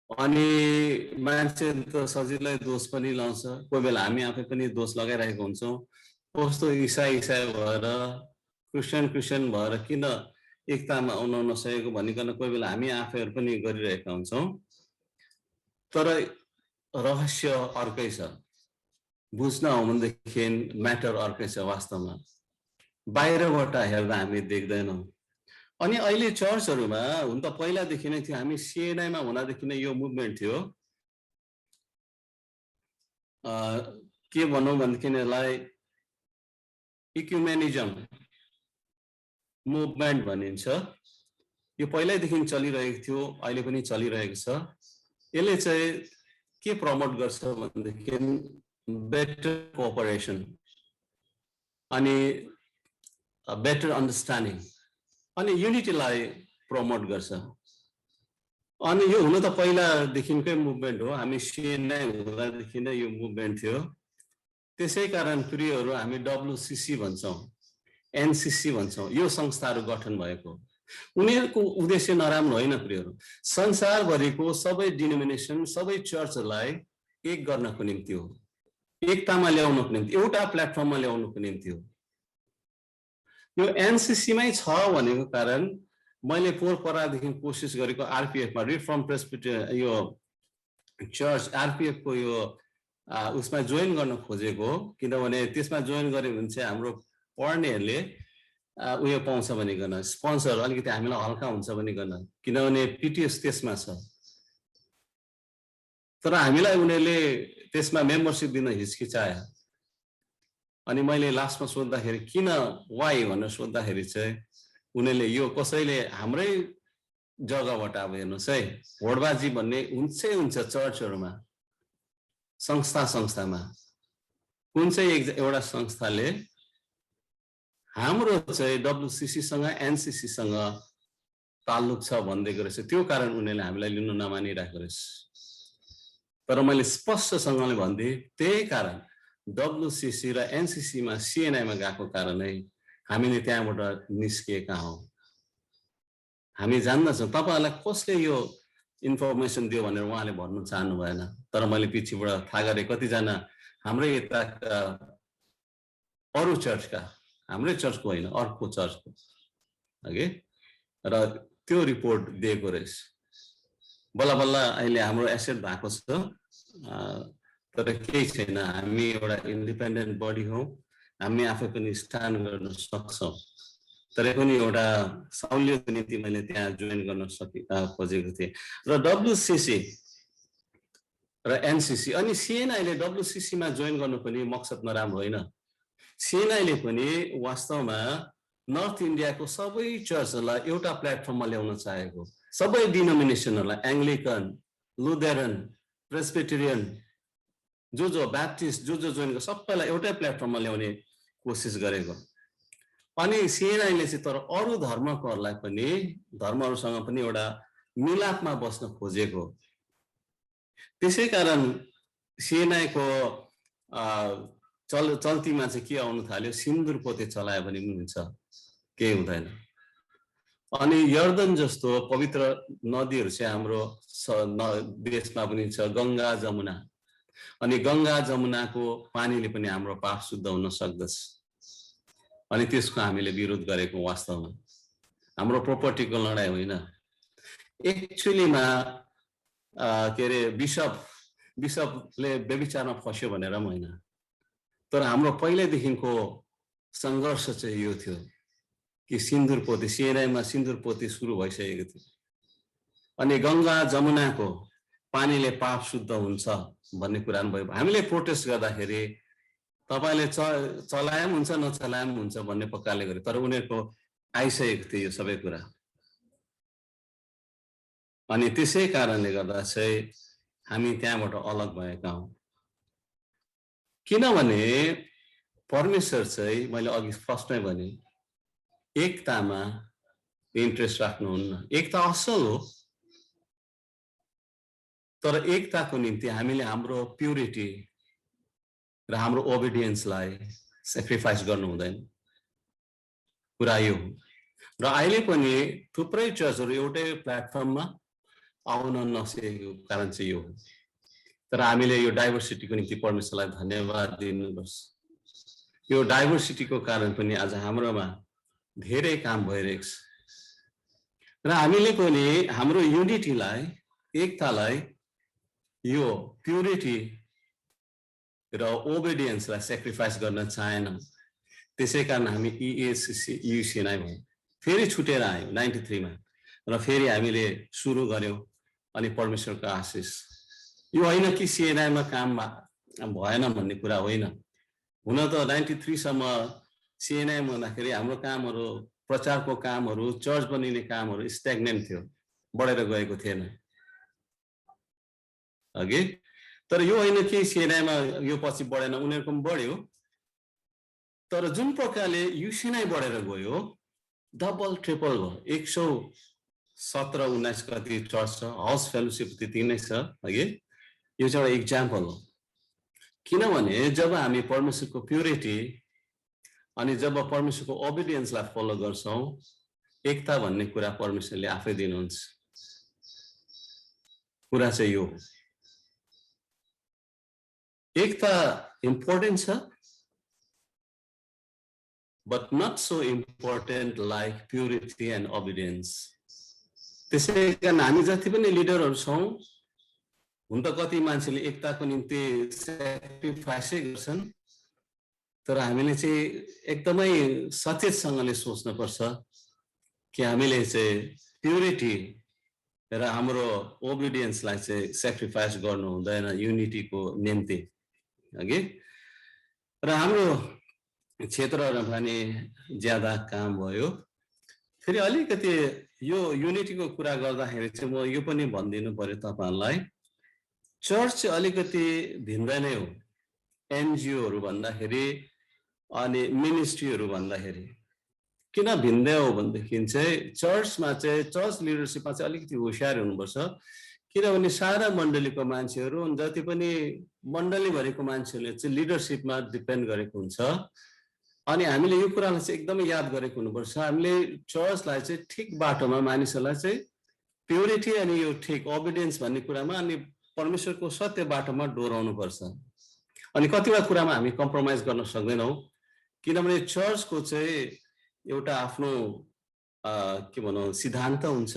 अनि मान्छे त सजिलै दोष पनि लाउँछ, कोही बेला हामी आफै पनि दोष लगाइरहेको हुन्छौँ। कस्तो ईसाई भएर क्रिस्चियन भएर किन एकतामा आउन नसकेको भनिकन कोही बेला हामी आफैहरू पनि गरिरहेका हुन्छौँ। तर रहस्य अर्कै छ, बुझ्न हो भनेदेखि म्याटर अर्कै छ। वास्तवमा बाहिरबाट हेर्दा हामी देख्दैनौँ। अनि अहिले चर्चहरुमा हुन त पहिलादेखि नै थियो, हामी सिएनआईमा हुँदादेखि नै यो मुभमेन्ट थियो। के भनौँ भनेदेखि यसलाई इक्युमेनिजम मुभमेन्ट भनिन्छ। यो पहिल्यैदेखि चलिरहेको थियो, अहिले पनि चलिरहेको छ। यसले चाहिँ के प्रमोट गर्छ भनेदेखि बेटर कोअपरेसन अनि बेटर अन्डरस्ट्यान्डिङ अनि युनिटीलाई प्रमोट गर्छ। अनि यो हुन त पहिलादेखिकै मुभमेन्ट हो, हामी सिएनआई हुँदादेखि नै यो मुभमेन्ट थियो। त्यसै कारण प्रियहरू हामी WCC भन्छौँ, NCC भन्छौँ, यो संस्थाहरू गठन भएको। उनीहरूको उद्देश्य नराम्रो होइन प्रियहरू, संसारभरिको सबै डिनोमिनेसन सबै चर्चहरूलाई एक गर्नको निम्ति हो, एकतामा ल्याउनको निम्ति, एउटा प्लेटफर्ममा ल्याउनको निम्ति हो। यो एनसीसीमै छ भनेको कारण मैले पोहोर परादेखि कोसिस गरेको आरपीएफमा रिफर्म प्रेस्बिटेरियन यो चर्च आरपीएफको यो उसमा जोइन गर्न खोजेको, किनभने त्यसमा जोइन गर्यो भने चाहिँ हाम्रो पढ्नेहरूले उयो पाउँछ भनिकन, स्पोन्सर अलिकति हामीलाई हल्का हुन्छ भनिकन, किनभने पिटिएस त्यसमा छ। तर हामीलाई उनीहरूले त्यसमा मेम्बरसिप दिन हिचकिचायो। अनि मैले लास्टमा सोद्धाखेरि किन वाइ भनेर सोद्धाखेरि चाहिँ उनीहरूले यो कसैले हाम्रै जग्गाबाट अब हेर्नुहोस् है, होडबाजी भन्ने हुन्छै हुन्छ चर्चहरूमा, संस्थामा कुन चाहिँ एउटा संस्थाले हाम्रो चाहिँ WCCसँग NCCसँग ताल्लुक छ भन्दैको रहेछ, त्यो कारण उनीहरूले हामीलाई लिनु नमानिरहेको रहेछ। तर मैले स्पष्टसँगले भन्दै त्यही कारण WCC र NCCमा CNIमा गएको कारणै हामीले त्यहाँबाट निस्किएका हौँ। हामी जान्दछौँ तपाईहरुलाई कसले यो इन्फर्मेसन दियो भनेर उहाँले भन्नु चाहनु भएन, तर मैले पछिबाट थाहा गरे कतिजना हाम्रै यताका अरू चर्चका, हाम्रै चर्चको होइन अर्को चर्चको हगि, र त्यो रिपोर्ट दिएको रहेछ। बल्ल बल्ल अहिले हाम्रो एसेट भएको छ, तर केही छैन, हामी एउटा इन्डिपेन्डेन्ट बडी हौ, हामी आफै पनि स्ट्यान्ड गर्न सक्छौँ। तर पनि एउटा सहुलियतको निम्ति मैले त्यहाँ जोइन गर्न खोजेको थिएँ। र WCC र NCC अनि CNIले WCCमा जोइन गर्नु पनि मकसद नराम्रो होइन। CNIले पनि वास्तवमा नर्थ इन्डियाको सबै चर्चहरूलाई एउटा प्लेटफर्ममा ल्याउन चाहेको, सबै डिनोमिनेसनहरूलाई, एङ्ग्लिकन, लुथेरन, प्रेस्बिटेरियन, जो ब्याप्टिस्ट जो जोइन गर्छ सबैलाई एउटै प्लेटफर्ममा ल्याउने कोसिस गरेको। अनि CNIले चाहिँ तर अरू धर्मकोहरूलाई पनि, धर्महरूसँग पनि एउटा मिलापमा बस्न खोजेको। त्यसै कारण CNIको चल्तीमा चाहिँ के आउनु थाल्यो, सिन्दुर पोते चलायो भने पनि हुन्छ, केही हुँदैन। अनि यर्दन जस्तो पवित्र नदीहरू चाहिँ हाम्रो देशमा पनि छ, गङ्गा जमुना। अनि गङ्गा जमुनाको पानीले पनि हाम्रो पाप शुद्ध हुन सक्दछ। अनि त्यसको हामीले विरोध गरेको वास्तवमा हाम्रो प्रोपर्टीको लडाई होइन। एक्चुअलीमा के अरे बिशपले व्यभिचारमा फस्यो भनेर पनि होइन, तर हाम्रो पहिल्यैदेखिको सङ्घर्ष चाहिँ यो थियो कि सिन्दुर पोते, CNIमा सिन्दुर पोते सुरु भइसकेको थियो। अनि गङ्गा जमुनाको पानीले पाप शुद्ध हुन्छ भन्ने कुरा भयो। हामीले प्रोटेस्ट गर्दाखेरि तपाईले चलाए पनि हुन्छ नचलाए पनि हुन्छ भन्ने प्रकारले गरे, तर उनीहरूको आइसकेको थियो यो सबै कुरा। अनि त्यसै कारणले गर्दा चाहिँ हामी त्यहाँबाट अलग भएका हौँ। किनभने परमेश्वर चाहिँ मैले अघि फर्स्टमै भने एकतामा इन्ट्रेस्ट राख्नुहुन्न। एकता असल हो, तर एकताको निम्ति हामीले हाम्रो प्युरिटी र हाम्रो ओबिडियन्सलाई सेक्रिफाइस गर्नु हुँदैन, कुरा यो हो। र अहिले पनि थुप्रै चर्चहरू एउटै प्लेटफर्ममा आउन नसकेको कारण चाहिँ यो हो। तर हामीले यो डाइभर्सिटीको निम्ति परमेश्वरलाई धन्यवाद दिनुपर्छ। यो डाइभर्सिटीको कारण पनि आज हाम्रोमा धेरै काम भइरहेको छ। र हामीले पनि हाम्रो युनिटीलाई, एकतालाई, यो प्युरिटी र ओबिडियन्सलाई सेक्रिफाइस गर्न चाहेनौँ। त्यसै कारण हामी EACC UCNI भयो, फेरि छुटेर आयौँ 93 मा, र फेरि हामीले सुरु गर्यौँ। अनि परमेश्वरको आशिष यो होइन कि CNIमा काम भएन भन्ने कुरा होइन। हुन त 93 सम्म CNIमा हुँदाखेरि हाम्रो कामहरू, प्रचारको कामहरू, चर्च बनिने कामहरू स्ट्याग्नेन्ट थियो, बढेर गएको थिएन अघि। तर यो होइन कि CNIमा यो पछि बढेन, उनीहरूको पनि बढ्यो। तर जुन प्रकारले UCNI बढेर गयो, डबल ट्रिपल भयो 117-19 कति चर्च छ हाउस फेलोशिप त्यति नै छ हगि यो चाहिँ एउटा इक्जाम्पल हो किनभने जब हामी परमेश्वरको प्युरिटी अनि जब परमेश्वरको ओबिडियन्सलाई फलो गर्छौं एकता भन्ने कुरा परमेश्वरले आफै दिनुहुन्छ कुरा चाहिँ यो एकता इम्पोर्टेन्ट छ but not so important like purity and obedience. त्यसै कारण हामी जति पनि लिडरहरु छौं हुन त कति मान्छेले एकताको निम्ति सेक्रिफाइसै गर्छन् तर हामीले चाहिँ एकदमै सचेतसँगले सोच्न पर्छ कि हामीले चाहिँ प्युरिटी र हाम्रो ओबिडियन्सलाई चाहिँ सेक्रिफाइस गर्नु हुँदैन युनिटीको निम्ति हगि र हाम्रो क्षेत्रहरुमा पनि ज्यादा काम भयो फेरि अलिकति यो युनिटीको कुरा गर्दाखेरि चाहिँ म यो पनि भन्दिनु पर्यो तपाईहरुलाई चर्च अलिकति भिन्न नै हो एनजीओहरु भन्दाखेरि अनि मिनिस्ट्रीहरु भन्दाखेरि किन भिन्दै हो भन्दाखेरि चाहिँ चर्चमा चाहिँ चर्च लिडरशिपमा चाहिँ अलिकति होशियार हुनुपर्छ किनभने सारा मण्डलीको मान्छेहरु जति पनि मण्डली भरेको मान्छेले चाहिँ लिडरशिपमा डिपेन्ड गरेको हुन्छ अनि हामीले यो कुरालाई चाहिँ एकदमै याद गरेको हुनुपर्छ हामीले चर्चलाई चाहिँ ठीक बाटोमा मानिसहरूलाई चाहिँ प्युरिटी अनि यो ठीक ओबिडियन्स भन्ने कुरामा अनि परमेश्वरको सत्य बाटोमा डोराउनु पर्छ अनि कतिवटा कुरामा हामी कम्प्रोमाइज गर्न सक्दैनौं किनभने चर्चको चाहिँ एउटा आफ्नो के भनौं सिद्धान्त हुन्छ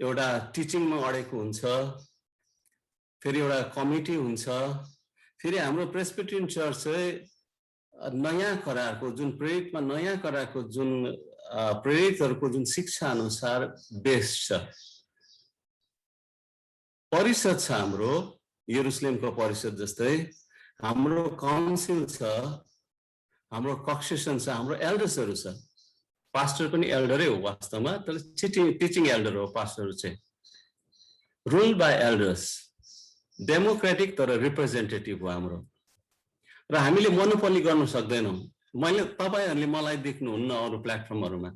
एउटा टिचिङमा अडेको हुन्छ फेरि एउटा कमिटी हुन्छ फेरि हाम्रो प्रेस्बिटेरियन चर्च चाहिँ नयाँ करारको जुन प्रेरितमा नयाँ करारको जुन प्रेरितहरुको जुन शिक्षा अनुसार बेस छ परिषद छ हाम्रो यरुशलेमको परिषद जस्तै हाम्रो काउन्सिल छ हाम्रो कक्सेसन छ हाम्रो एल्डर्सहरु छ पास्टर पनि एल्डरै हो वास्तवमा तर टिचिङ एल्डर हो पास्टरहरु चाहिँ रुल बाइ एल्डर्स डेमोक्रेटिक तर रिप्रेजेन्टेटिभ हो हाम्रो र हामीले मोनोपोली गर्न सक्दैनौं मैले तपाईहरुले मलाई देख्नुहुन्न अरु प्लेटफर्महरुमा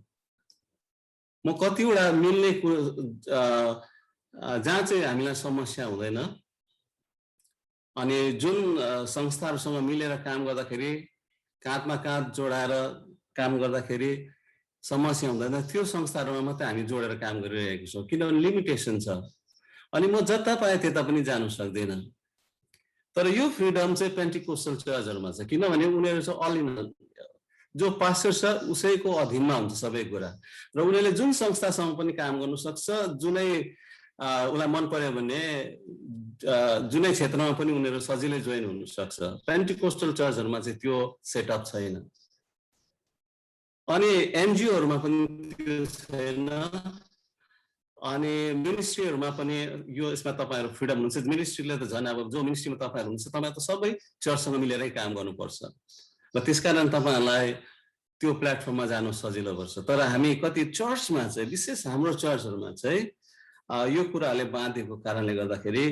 म कतिवटा मिल्ने जहाँ चाहिँ हामीलाई समस्या हुँदैन अनि जुन संस्थाहरुसँग मिलेर काम गर्दाखेरि काँधमा काँध जोडाएर काम गर्दाखेरि समस्या हुँदैन त्यो संस्थाहरुमा मात्रै हामी जोडेर काम गरिरहेका छौं किनभने लिमिटेसन छ अनि म जता पाए त्यता पनि जान सक्दैन तर यो फ्रीडम चाहिँ पेन्टिकोस्टल चर्चहरुमा छ किनभने उनीहरु चाहिँ अल इन जो पास्टर छ उसैको अधीनमा हुन्छ सबै कुरा र उनीहरुले जुन संस्थासँग पनि काम गर्न सक्छ जुनै उलाई मन पर्यो भने जुनै क्षेत्रमा पनि उनीहरु सजिलै जोइन हुन सक्छ पेन्टिकोस्टल चर्चहरुमा चाहिँ त्यो सेटअप छैन अनि एनजीओहरुमा पनि त्यो छैन अनि मिनिस्ट्रीहरुमा पनि यो यसमा तपाईहरु फ्रीडम हुन्छ मिनिस्ट्रीले त झन् अब जो मिनिस्ट्रीमा तपाईहरु हुन्छ तपाईहरु त सबै चर्चसँग मिलेरै काम गर्नुपर्छ र त्यसकारण तपाईहरुलाई त्यो प्लेटफर्ममा जानु सजिलो पर्छ तर हामी कति चर्चमा चाहिँ विशेष हाम्रो चर्चहरुमा चाहिँ यो कुराले बाँधेको कारणले गर्दाखेरि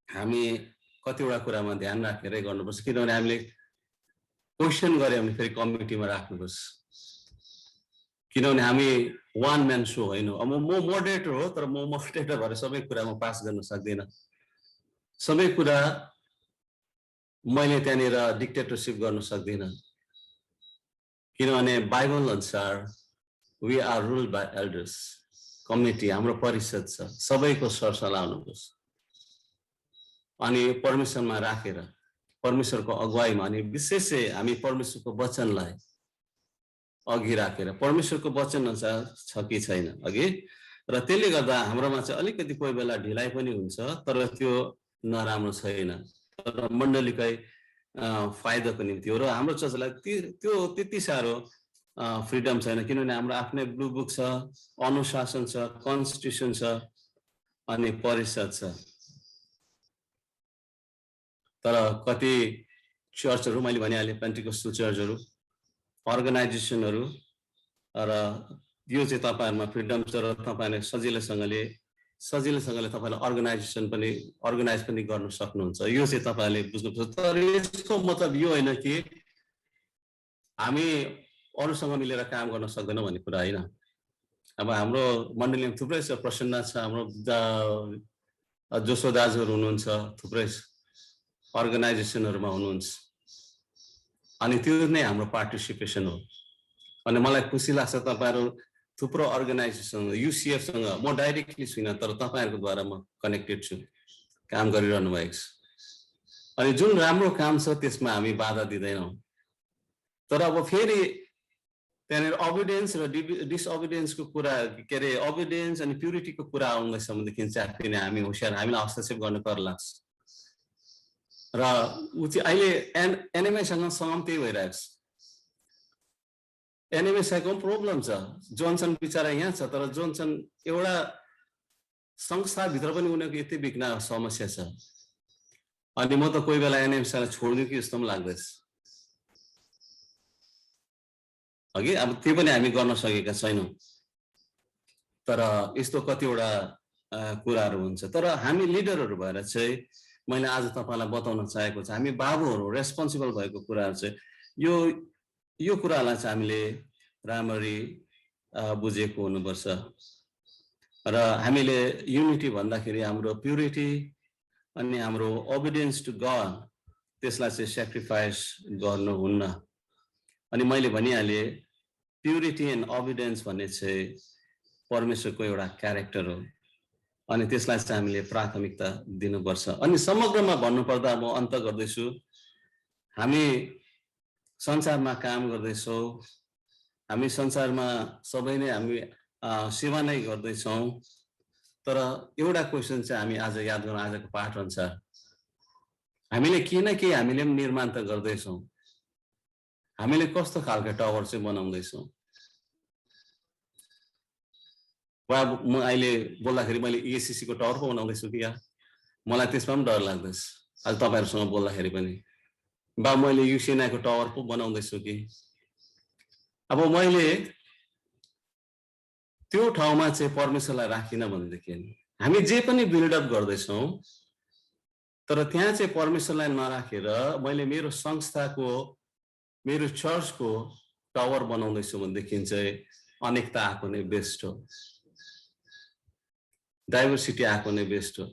हामी कतिवटा कुरामा ध्यान राखेरै गर्नुपर्छ किनभने हामीले क्वेशन गर्यो भने फेरि कमिटीमा राख्नुपर्छ किनभने हामी वान म्यान शो होइन अब म मोडरेटर हो तर म मोडरेटर भएर सबै कुरामा पास गर्न सक्दिन सबै कुरा मैले त्यहाँनिर डिक्टेटरशिप गर्न सक्दिन किनभने बाइबल अनुसार we are ruled by elders committee हाम्रो परिषद छ सबैको सरसल्लाह हुनुपर्छ अनि परमेश्वरमा राखेर परमेश्वरको अगुवाईमा अनि विशेष हामी परमेश्वरको वचनलाई अघि राखेर परमेश्वरको वचन अनुसार छ कि छैन अघि र त्यसले गर्दा हाम्रोमा चाहिँ अलिकति कोही बेला ढिलाइ पनि हुन्छ तर त्यो नराम्रो छैन तर मण्डलीकै फाइदाको निम्ति हो र हाम्रो चर्चलाई त्यो त्यति साह्रो फ्रीडम छैन किनभने हाम्रो आफ्नै ब्लू बुक छ अनुशासन छ कन्स्टिट्युसन छ अनि परिषद छ तर कति चर्चहरु मैले भनिहालेँ पेन्टिकोस्टल चर्चहरु अर्गनाइजेसनहरु र यो चाहिँ तपाईहरुमा फ्रीडम छ र तपाईहरुले सजिलैसँगले तपाईहरुले अर्गनाइज पनि गर्न सक्नुहुन्छ यो चाहिँ तपाईहरुले बुझ्नुपर्छ तर यसको मतलब यो हैन कि हामी अरूसँग मिलेर काम गर्न सक्दैनौँ भन्ने कुरा होइन। अब हाम्रो मण्डलीमा थुप्रै छ, प्रसन्न छ, हाम्रो जोसो दाजुहरू हुनुहुन्छ, थुप्रै अर्गनाइजेसनहरूमा हुनुहुन्छ, अनि त्यो नै हाम्रो पार्टिसिपेसन हो। अनि मलाई खुसी लाग्छ तपाईहरु थुप्रो अर्गनाइजेसन युसीएफसँग म डाइरेक्टली छुइनँ, तर तपाईहरुकोद्वारा म कनेक्टेड छु, काम गरिरहनु भएको छ। अनि जुन राम्रो काम छ त्यसमा हामी बाधा दिदैनौँ। तर अब फेरि त्यहाँनिर अबिडियन्स र डिसअबिडियन्सको कुरा के अरे अबिडियन्स अनि प्युरिटीको कुरा आउँदैछ भनेदेखि चाहिँ फेरि हामी होशियार, हामीलाई हस्तक्षेप गर्न कर लाग्छ। र उ चाहिँ अहिले एनएमआईसँग सहमति त्यही भइरहेको छ। एनएमएसआईको प्रब्लम छ, जोन्सन बिचारा यहाँ छ, तर जोन्सन एउटा संस्थाभित्र पनि उनीहरूको यति बिघ्न समस्या छ। अनि म त कोही बेला एनएमएसआईलाई छोड्दिउँ कि जस्तो पनि लाग्दैछ। अघि अब त्यो पनि हामी गर्न सकेका छैनौँ, तर यस्तो कतिवटा कुराहरू हुन्छ। तर हामी लिडरहरू भएर चाहिँ मैले आज तपाईलाई बताउन चाहेको छ, हामी बाबुहरू रेस्पोन्सिबल भएको कुराहरू चाहिँ यो कुरालाई चाहिँ हामीले राम्ररी बुझेको हुनुपर्छ। र हामीले युनिटी भन्दाखेरि हाम्रो प्युरिटी अनि हाम्रो ओबिडियन्स टु गड त्यसलाई चाहिँ सेक्रिफाइस गर्नुहुन्न। अनि मैले भनिहालेँ प्युरिटी एन्ड ओबिडियन्स भन्ने चाहिँ परमेश्वरको एउटा क्यारेक्टर हो, अनि त्यसलाई चाहिँ हामीले प्राथमिकता दिनुपर्छ। अनि समग्रमा भन्नुपर्दा म अन्त गर्दैछु, हामी संसारमा काम गर्दैछौँ, हामी संसारमा सबै नै हामी सेवा नै गर्दैछौँ। तर एउटा क्वेसन चाहिँ हामी आज याद गरौँ, आजको पाठ अनुसार हामीले केही न केही हामीले पनि निर्माण त गर्दैछौँ। हामीले कस्तो खालको टावर चाहिँ बनाउँदैछौँ? वा म अहिले बोल्दाखेरि मैले एसीसी को टावर पो बनाउँदैछु कि या मलाई त्यसमा पनि डर लाग्दैछ आज तपाईहरुसँग बोल्दाखेरि पनि। बा मैले युसिएनआई को टावर पो बनाउँदैछु कि। अब मैले त्यो ठाउँमा चाहिँ परमेश्वरलाई राखिन भनेदेखि हामी जे पनि बिल्डअप गर्दैछौँ, तर त्यहाँ चाहिँ परमेश्वरलाई नराखेर मैले मेरो संस्थाको मेरो चर्चको टावर बनाउँदैछु भनेदेखि चाहिँ अनेकता आएको नै बेस्ट हो, डाइभर्सिटी आएको नै बेस्ट हो।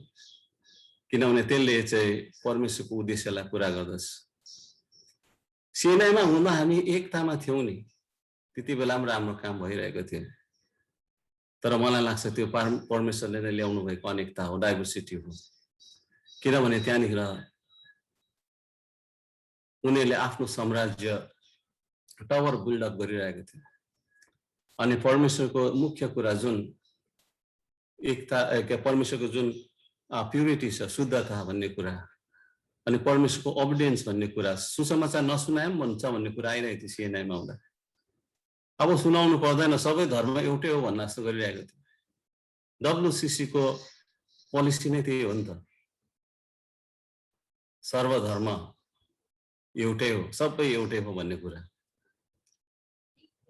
किनभने त्यसले चाहिँ परमेश्वरको उद्देश्यलाई पूरा गर्दछ। सिएनआईमा हुँदा हामी एकतामा थियौँ नि, त्यति बेला पनि राम्रो काम भइरहेको थियो। तर मलाई लाग्छ त्यो परमेश्वरले नै ल्याउनु भएको अनेकता हो, डाइभर्सिटी हो। किनभने त्यहाँनिर उनीहरूले आफ्नो साम्राज्य टावर बिल्डअप गरिरहेको थियो। अनि परमेश्वरको मुख्य कुरा जुन एकता परमेश्वरको जुन प्युरिटी छ, शुद्धता भन्ने कुरा, अनि परमेश्वरको ओबिडियन्स भन्ने कुरा, सुसमाचार नसुनाए पनि भन्छ भन्ने कुरा आइरहेको थियो सिएनआईमा हुँदा। अब सुनाउनु पर्दैन, सबै धर्म एउटै हो भन्न जस्तो गरिरहेको थियो। डब्लुसीसी को पोलिसी नै त्यही हो नि त, सर्वधर्म एउटै हो, सबै एउटै हो भन्ने कुरा।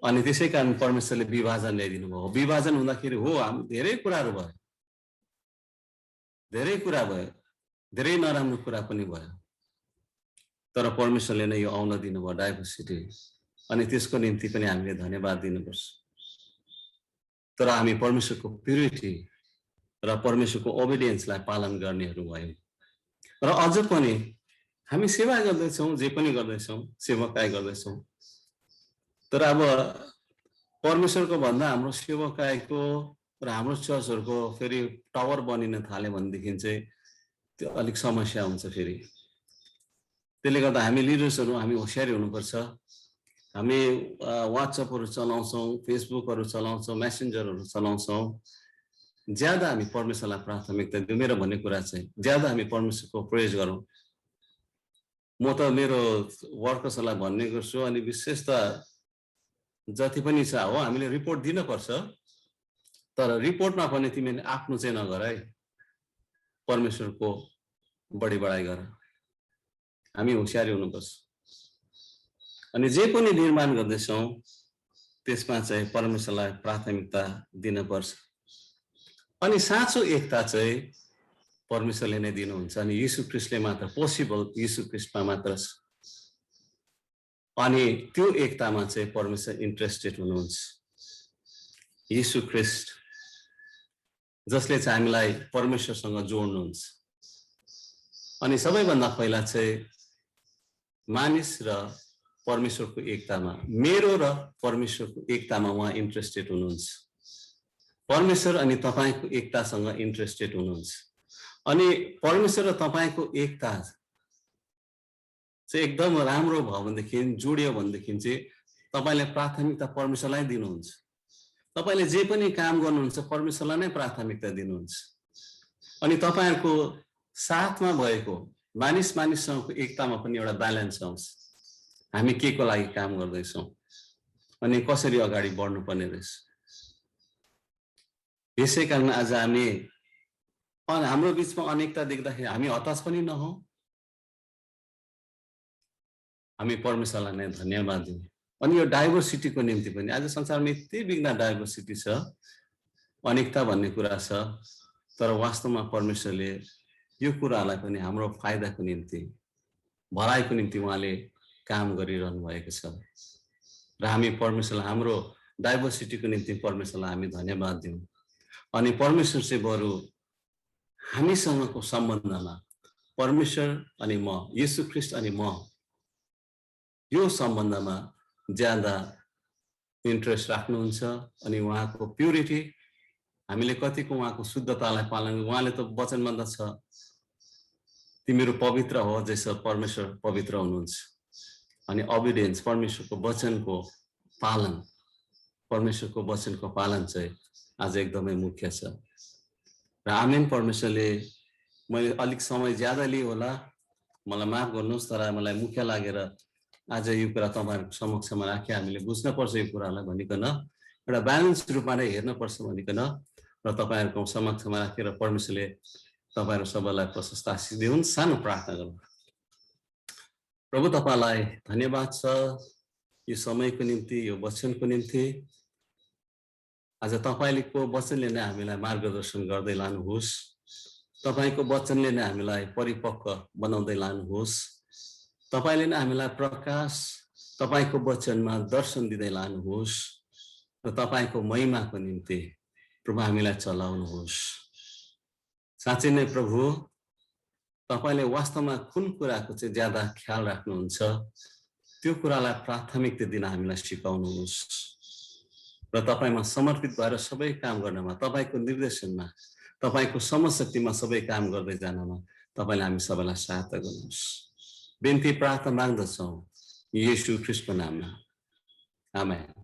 अनि त्यसै कारण परमेश्वरले विभाजन ल्याइदिनु भयो। विभाजन हुँदाखेरि हो धेरै कुराहरू भयो, धेरै कुरा भयो, धेरै नराम्रो कुरा पनि भयो, तर परमेश्वरले नै यो आउन दिनुभयो डाइभर्सिटी। अनि त्यसको निम्ति पनि हामीले धन्यवाद दिनुपर्छ। तर हामी परमेश्वरको प्युरिटी र परमेश्वरको ओबिडियन्सलाई पालन गर्नेहरू भयौँ। र अझ पनि हामी सेवा गर्दैछौँ, जे पनि गर्दैछौँ, सेवाकाई गर्दैछौँ। तर अब परमेश्वरको भन्दा हाम्रो सेवाकाईको र हाम्रो चर्चहरूको फेरि टावर बनिन थाल्यो भनेदेखि चाहिँ त्यो अलिक समस्या हुन्छ फेरि। त्यसले गर्दा हामी लिडर्सहरू हामी होशियारी हुनुपर्छ। हामी वाट्सएपहरू चलाउँछौँ, फेसबुकहरू चलाउँछौँ, मेसेन्जरहरू चलाउँछौँ, ज्यादा हामी परमेश्वरलाई प्राथमिकता दिउँ। मेरो भन्ने कुरा चाहिँ ज्यादा हामी परमेश्वरको प्रेज गरौँ। म त मेरो वर्कर्सहरूलाई भन्ने गर्छु, अनि विशेष त जति पनि छ हो हामीले रिपोर्ट दिनुपर्छ, तर रिपोर्टमा पनि तिमीले आफ्नो चाहिँ नगर है, परमेश्वरको बढी बढाइ गर। हामी होशियारी हुनुपर्छ। अनि जे पनि निर्माण गर्दैछौँ त्यसमा चाहिँ परमेश्वरलाई प्राथमिकता दिनुपर्छ। अनि साँचो एकता चाहिँ परमेश्वरले नै दिनुहुन्छ, अनि यीशु ख्रीष्टले मात्र पोसिबल, यीशु ख्रीष्टमा मात्र छ। अनि त्यो एकतामा चाहिँ परमेश्वर इन्ट्रेस्टेड हुनुहुन्छ। येशू ख्रीष्ट जसले चाहिँ हामीलाई परमेश्वरसँग जोड्नुहुन्छ। अनि सबैभन्दा पहिला चाहिँ मानिस र परमेश्वरको एकतामा, मेरो र परमेश्वरको एकतामा उहाँ इन्ट्रेस्टेड हुनुहुन्छ। परमेश्वर अनि तपाईको एकतासँग इन्ट्रेस्टेड हुनुहुन्छ। अनि परमेश्वर र तपाईको एकता चाहिँ एकदम राम्रो भयो भनेदेखि, जोडियो भनेदेखि चाहिँ तपाईले प्राथमिकता परमेश्वरलाई दिनुहुन्छ। तपाईले जे पनि काम गर्नुहुन्छ परमेश्वरलाई नै प्राथमिकता दिनुहुन्छ। अनि तपाईहरुको साथमा भएको मानिससँगको एकतामा पनि एउटा ब्यालेन्स आउँछ। हामी के को लागि काम गर्दैछौँ अनि कसरी अगाडि बढ्नु पर्ने रहेछ। यसै कारण आज हाम्रो बीचमा अनेकता देख्दाखेरि हामी हताश पनि नहौं, हामी परमेश्वरलाई नै धन्यवाद दिउँ। अनि यो डाइभर्सिटीको निम्ति पनि आज संसारमा यति बिघ्न डाइभर्सिटी छ, अनेकता भन्ने कुरा छ, तर वास्तवमा परमेश्वरले यो कुरालाई पनि हाम्रो फाइदाको निम्ति, भलाइको निम्ति उहाँले काम गरिरहनु भएको छ। र हामी परमेश्वरलाई हाम्रो डाइभर्सिटीको निम्ति परमेश्वरलाई हामी धन्यवाद दिउँ। अनि परमेश्वर चाहिँ बरु हामीसँगको सम्बन्धमा, परमेश्वर अनि म, येशू ख्रीष्ट अनि म, यो सम्बन्धमा ज्यादा इन्ट्रेस्ट राख्नुहुन्छ। अनि उहाँको प्युरिटी, हामीले कतिको उहाँको शुद्धतालाई पालन, उहाँले त वचन भन्दछ तिमीहरू पवित्र हो जैसे परमेश्वर पवित्र हुनुहुन्छ। अनि ओबिडियन्स, परमेश्वरको वचनको पालन, परमेश्वरको वचनको पालन चाहिँ आज एकदमै मुख्य छ। र आमेन। परमेश्वरले, मैले अलिक समय ज्यादा लिए होला, मलाई माफ गर्नुहोस्, तर मलाई मुख्य लागेर आज यो कुरा तपाईहरुको समक्षमा राखे। हामीले बुझ्नुपर्छ यो कुरालाई भनिकन, एउटा ब्यालेन्स रूपमा नै हेर्नुपर्छ भनिकन र तपाईहरुको समक्षमा राखेर परमेश्वरले तपाईहरु सबैलाई प्रशस्त आशीष दिउन्। सानो प्रार्थना गरौँ। प्रभु तपाईलाई धन्यवाद छ यो समयको निम्ति, यो वचनको निम्ति। आज तपाईको वचनले नै हामीलाई मार्गदर्शन गर्दै लानुहोस्। तपाईको वचनले नै हामीलाई परिपक्व बनाउँदै लानुहोस्। तपाईले नै हामीलाई प्रकाश, तपाईको वचनमा दर्शन दिँदै लानुहोस् र तपाईको महिमाको निम्ति प्रभु हामीलाई चलाउनुहोस्। साँच्चै नै प्रभु, तपाईले वास्तवमा कुन कुराको चाहिँ ज्यादा ख्याल राख्नुहुन्छ त्यो कुरालाई प्राथमिकता दिन हामीलाई सिकाउनुहोस् र तपाईमा समर्पित भएर सबै काम गर्नमा, तपाईको निर्देशनमा, तपाईको समशक्तिमा सबै काम गर्दै जानमा तपाईले हामी सबैलाई सहायता गर्नुहोस्। बिन्ती प्रार्थना माग्दछौँ येशू ख्रीष्टको नाममा, आमेन।